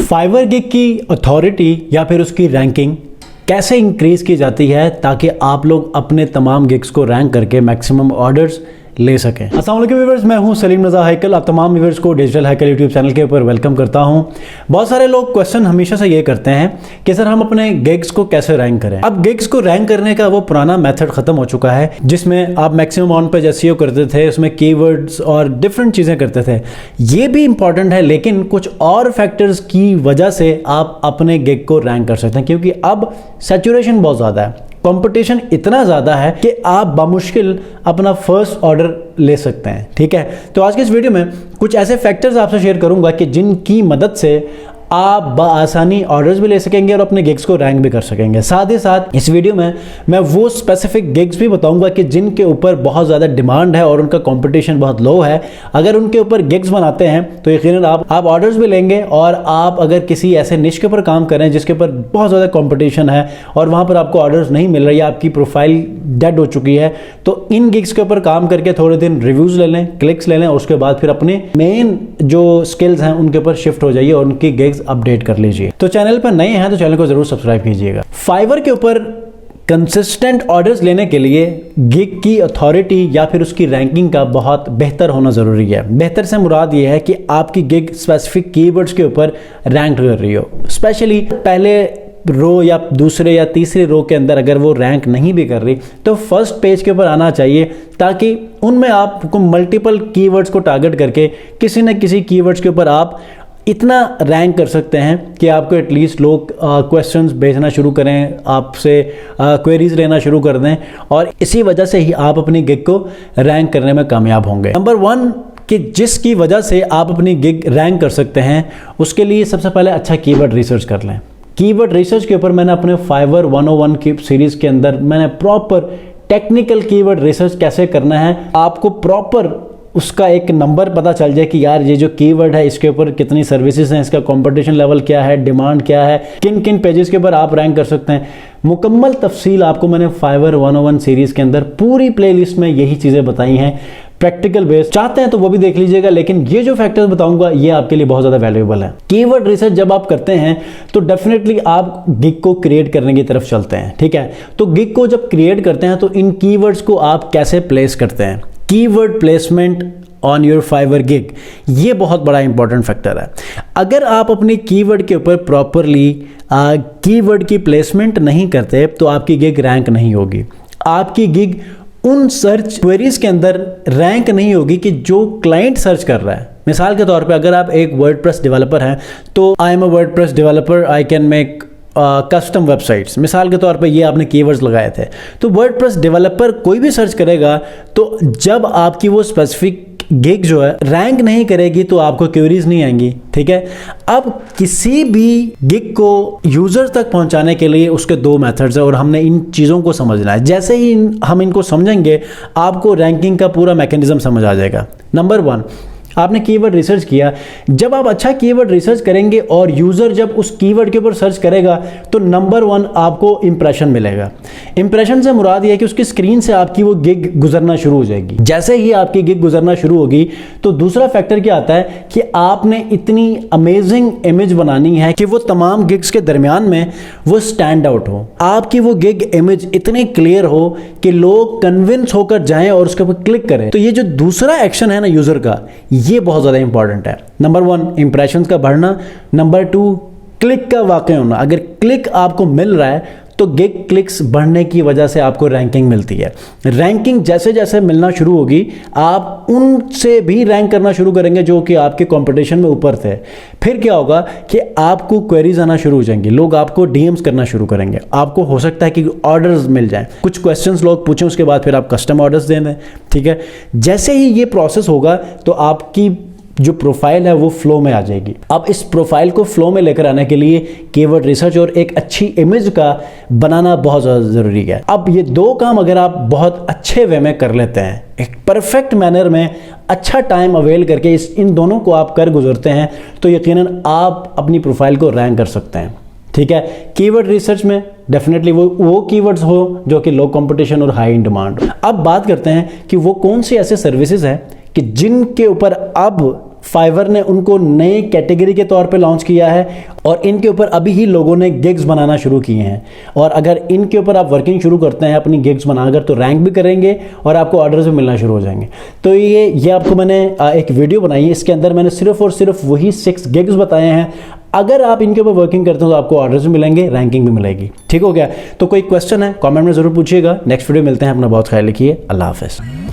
Fiverr gig की authority या फिर उसकी रैंकिंग कैसे इंक्रीज की जाती है ताकि आप लोग अपने तमाम गिग्स को रैंक करके मैक्सिमम ऑर्डर्स ले सकें। अस्सलाम वालेकुम व्यूअर्स, मैं हूं सलीम रज़ा हैकल। आप तमाम व्यूअर्स को डिजिटल हैकल यूट्यूब चैनल के ऊपर वेलकम करता हूं। बहुत सारे लोग क्वेश्चन हमेशा से ये करते हैं कि सर हम अपने गिग्स को कैसे रैंक करें। अब गिग्स को रैंक करने का वो पुराना मेथड खत्म हो चुका है जिसमें आप मैक्सिमम ऑन पेज एसईओ करते थे, उसमें कीवर्ड्स और डिफरेंट चीज़ें करते थे। ये भी इंपॉर्टेंट है, लेकिन कुछ और फैक्टर्स की वजह से आप अपने गिग को रैंक कर सकते हैं, क्योंकि अब सैचुरेशन बहुत ज़्यादा है, कंपटीशन इतना ज़्यादा है कि आप बामुश्किल अपना फर्स्ट ऑर्डर ले सकते हैं। ठीक है, तो आज के इस वीडियो में कुछ ऐसे फैक्टर्स आपसे शेयर करूंगा कि जिनकी मदद से आप बआसानी ऑर्डर्स भी ले सकेंगे और अपने गिग्स को रैंक भी कर सकेंगे। साथ ही साथ इस वीडियो में मैं वो स्पेसिफिक गिग्स भी बताऊंगा कि जिनके ऊपर बहुत ज़्यादा डिमांड है और उनका कंपटीशन बहुत लो है। अगर उनके ऊपर गिग्स बनाते हैं तो यकीनन आप ऑर्डर्स भी लेंगे, और आप अगर किसी ऐसे निश के ऊपर काम कर रहे हैं जिसके ऊपर बहुत ज़्यादा कॉम्पिटिशन है और वहाँ पर आपको ऑर्डर्स नहीं मिल रही है, आपकी प्रोफाइल डेड हो चुकी है, तो इन गिग्स के ऊपर काम करके थोड़े दिन रिव्यूज़ ले लें, क्लिक्स ले लें, उसके बाद फिर अपने मेन जो स्किल्स हैं उनके ऊपर शिफ्ट हो जाइए और उनकी गिग्स अपडेट कर लीजिए। तो चैनल पर नए हैं तो चैनल को जरूर सब्सक्राइब कीजिएगा। फाइवर के ऊपर कंसिस्टेंट ऑर्डर्स लेने के लिए गिग की अथॉरिटी या फिर उसकी रैंकिंग का बहुत बेहतर होना ज़रूरी है। बेहतर से मुराद ये है कि आपकी गिग स्पेसिफिक कीवर्ड्स के ऊपर रैंक कर रही हो। स्पेशली पहले रो या दूसरे या तीसरे रो के अंदर अगर वो रैंक नहीं भी कर रही तो फर्स्ट पेज के ऊपर आना चाहिए, ताकि उनमें आपको मल्टीपल कीवर्ड्स को टारगेट करके किसी न किसी कीवर्ड्स के ऊपर आप इतना रैंक कर सकते हैं कि आपको एटलीस्ट लोग क्वेश्चंस भेजना शुरू करें, आपसे क्वेरीज लेना शुरू कर दें, और इसी वजह से ही आप अपनी गिग को रैंक करने में कामयाब होंगे। नंबर 1 कि जिसकी वजह से आप अपनी गिग रैंक कर सकते हैं, उसके लिए सबसे पहले अच्छा कीवर्ड रिसर्च कर लें। कीवर्ड रिसर्च के ऊपर मैंने अपने फाइवर 101 की सीरीज़ के अंदर मैंने प्रॉपर टेक्निकल कीवर्ड रिसर्च कैसे करना है, आपको प्रॉपर उसका एक नंबर पता चल जाए कि यार ये जो कीवर्ड है इसके ऊपर कितनी सर्विसेज हैं, इसका कंपटीशन लेवल क्या है, डिमांड क्या है, किन किन पेजेस के ऊपर आप रैंक कर सकते हैं। मुकम्मल तफसील आपको मैंने फाइवर 101 सीरीज़ के अंदर पूरी प्लेलिस्ट में यही चीज़ें बताई हैं, प्रैक्टिकल बेस। चाहते हैं तो वो भी देख लीजिएगा, लेकिन ये जो फैक्टर्स बताऊंगा ये आपके लिए बहुत ज़्यादा वैल्यूएबल है। कीवर्ड रिसर्च जब आप करते हैं तो डेफिनेटली आप गिग को क्रिएट करने की तरफ चलते हैं। ठीक है, तो गिग को जब क्रिएट करते हैं तो इन कीवर्ड्स को आप कैसे प्लेस करते हैं, keyword placement on your Fiverr gig, ये बहुत बड़ा इंपॉर्टेंट फैक्टर है। अगर आप अपने कीवर्ड के ऊपर प्रॉपरली कीवर्ड की प्लेसमेंट नहीं करते तो आपकी गिग रैंक नहीं होगी। आपकी गिग उन सर्च क्वेरीज के अंदर रैंक नहीं होगी कि जो क्लाइंट सर्च कर रहा है। मिसाल के तौर पे अगर आप एक वर्डप्रेस डेवलपर हैं तो I am a WordPress developer, I can make custom websites, मिसाल के तौर पे ये आपने कीवर्ड्स लगाए थे, तो वर्डप्रेस डेवलपर कोई भी सर्च करेगा तो जब आपकी वो स्पेसिफिक गिग जो है रैंक नहीं करेगी तो आपको क्वेरीज नहीं आएंगी। ठीक है, अब किसी भी गिग को यूजर तक पहुंचाने के लिए उसके 2 मेथड्स है और हमने इन चीज़ों को समझना है। जैसे ही हम इनको समझेंगे आपको रैंकिंग का पूरा मैकेनिज्म समझ आ जाएगा। नंबर 1, आपने कीवर्ड रिसर्च किया। जब आप अच्छा कीवर्ड रिसर्च करेंगे और यूज़र जब उस कीवर्ड के ऊपर सर्च करेगा तो नंबर 1 आपको इंप्रेशन मिलेगा। इंप्रेशन से मुराद ये है कि उसकी स्क्रीन से आपकी वो गिग गुजरना शुरू हो जाएगी। जैसे ही आपकी गिग गुजरना शुरू होगी तो दूसरा फैक्टर क्या आता है कि आपने इतनी अमेजिंग इमेज बनानी है कि वो तमाम गिग्स के दरमियान में वो स्टैंड आउट हो। आपकी वो गिग इमेज इतनी क्लियर हो कि लोग कन्विंस होकर जाएं और उसके ऊपर क्लिक करें। तो ये जो दूसरा एक्शन है ना यूज़र का, ये बहुत ज़्यादा इंपॉर्टेंट है। नंबर 1 इंप्रेशंस का बढ़ना, नंबर 2 क्लिक का वाक़ होना। अगर क्लिक आपको मिल रहा है तो गिग क्लिक्स बढ़ने की वजह से आपको रैंकिंग मिलती है। रैंकिंग जैसे जैसे मिलना शुरू होगी आप उनसे भी रैंक करना शुरू करेंगे जो कि आपके कंपटीशन में ऊपर थे। फिर क्या होगा कि आपको क्वेरीज आना शुरू हो जाएंगी, लोग आपको डीएम्स करना शुरू करेंगे, आपको हो सकता है कि ऑर्डर्स मिल जाएं, कुछ क्वेश्चंस लोग पूछें, उसके बाद फिर आप कस्टम ऑर्डर्स दे दें। ठीक है, जैसे ही ये प्रोसेस होगा तो आपकी जो प्रोफाइल है वो फ्लो में आ जाएगी। अब इस प्रोफाइल को फ्लो में लेकर आने के लिए कीवर्ड रिसर्च और एक अच्छी इमेज का बनाना बहुत ज़्यादा ज़रूरी है। अब ये 2 काम अगर आप बहुत अच्छे वे में कर लेते हैं, एक परफेक्ट मैनर में अच्छा टाइम अवेल करके इन दोनों को आप कर गुजरते हैं, तो यकीनन आप अपनी प्रोफाइल को रैंक कर सकते हैं। ठीक है, कीवर्ड रिसर्च में डेफिनेटली वो कीवर्ड्स हो जो कि लो कंपटीशन और हाई इन डिमांड। अब बात करते हैं कि वो कौन सी ऐसे सर्विसेज हैं कि जिनके ऊपर अब फाइवर ने उनको नए कैटेगरी के तौर पे लॉन्च किया है और इनके ऊपर अभी ही लोगों ने गिग्स बनाना शुरू किए हैं। और अगर इनके ऊपर आप वर्किंग शुरू करते हैं अपनी गिग्स बनाकर, तो रैंक भी करेंगे और आपको ऑर्डर्स भी मिलना शुरू हो जाएंगे। तो ये आपको मैंने एक वीडियो बनाई है, इसके अंदर मैंने सिर्फ और सिर्फ वही 6 गिग्स बताए हैं। अगर आप इनके ऊपर वर्किंग करते हो तो आपको ऑर्डर्स भी मिलेंगे, रैंकिंग भी मिलेगी। ठीक हो गया? तो कोई क्वेश्चन है कमेंट में जरूर पूछिएगा। नेक्स्ट वीडियो मिलते हैं। अपना बहुत ख्याल रखिए। अल्लाह हाफिज़।